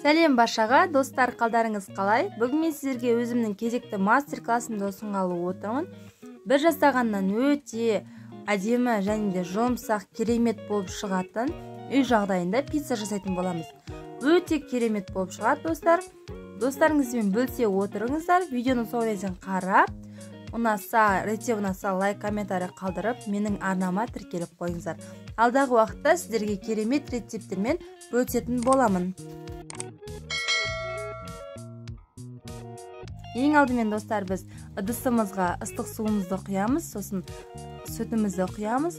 Сәлем баршаға, достар, қалдарыңыз қалай? Бүгін мен сіздерге өзімнің кезекті мастер-классымды ұсынғалы отырмын. Бір жасағаннан өте әдемі және де жұмсақ, керемет болып шығатын үй жағдайында пицца жасайтын боламыз. Өте керемет болып шығады, достар. Достарыңызбен бөлісе отырыңыздар. Видеоны соңына дейін қарап, рецепт ұнаса лайк, комментарий қалдырып, менің арнама тіркеліп қойыңыздар. Алдағы уақытта сіздерге керемет рецепттермен бөлісетін боламын. Ең алдымен, достар, біз ыдысымызға ыстық суымызды құямыз, сосын сүтімізді құямыз.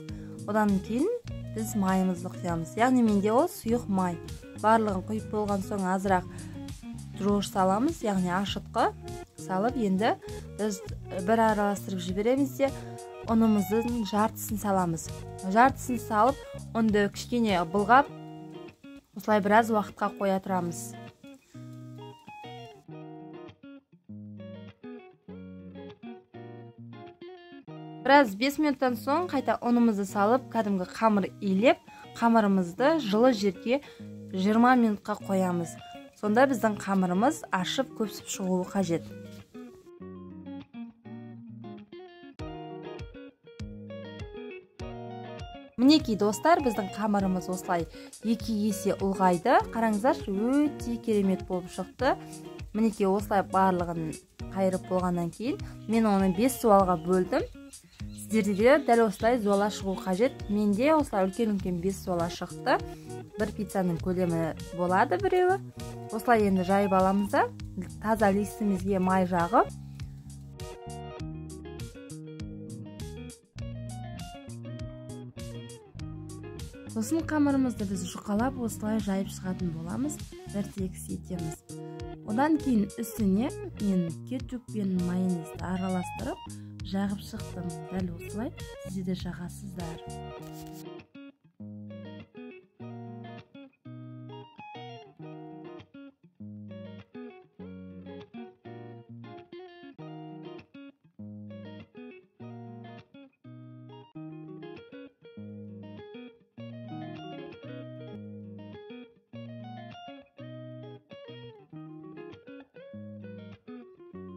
Одан кейін біз майымызды құямыз. Яғни менде ол сұйық май. Барлығын құйып болған соң азырақ дрожж саламыз, яғни ашытқы салып, енді біз бір араластырып жібереміз де ұнымыздың жартысын саламыз. Жартысын салып, онды кішкене былғап, осылай біраз уақытқа қоя тұрамыз. Біраз 5 минуттан соң қайта ұнымызды салып, кәдімгі қамыр илеп, қамырымызды жылы жерге 20 минутқа қоямыз. Сонда біздің қамырымыз ашып көпсіп шығуы қажет. Мінекей, достар, біздің қамырымыз осылай 2 есе ұлғайды. Қараңыздар, өте керемет болып шықты. Мінекей, осылай барлығын қайырып болғаннан кейін мен оны 5 суалға бөлдім. Сіздерде де дәл осылай суала шығу қажет. Менде осылай үлкен-үлкен 5 суала шықты. Бір пиццаның көлемі болады біреуі. Осылай енді жайып аламыз да, таза листімізге май жағып. Сосын қамырымызды біз жұқалап осылай жайып шығатын боламыз, бір тегіс етеміз. Одан кейін үстіне мен кетчуп пен майонезді араластырып жағып шықтым. Дәл осылай сіздер де жағасыздар.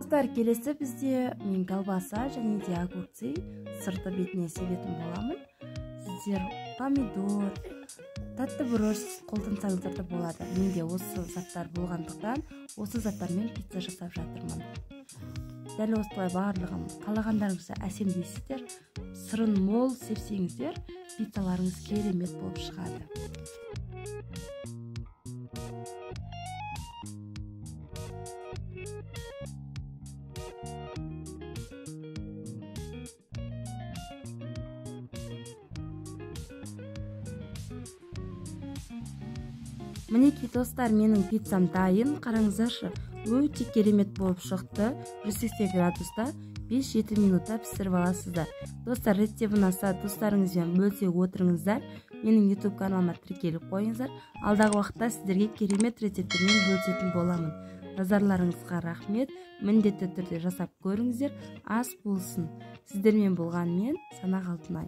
Достар, келесі бізде мен колбаса және де огурцы сырты бетіне себетін боламын. Сіздер помидор, тәтті бұрыш қолдансаңыздар да болады. Менде осы заттар болғандықтан, осы заттармен пицца жасап жатырмын. Дәл осылай барлығын қалағандарыңызды әсемдейсіздер. Сырын мол сепсеңіздер, пиццаларыңыз керемет болып шығады. Мінекей, достар, менің пиццам дайын. Қараңыздаршы, өте керемет болып шықты. 180 градуста 5-7 минутта пісіріп аласыздар. Достар, рецепт ұнаса достарыңызбен бөлісе отырыңыздар. Менің YouTube каналыма тіркеліп қойыңыздар. Алдағы уақытта сіздерге керемет рецепттермен бөлісетін боламын. Назарларыңызға рахмет. Міндетті түрде жасап көріңіздер. Ас болсын. Сіздермен болған мен Сана Алтынай.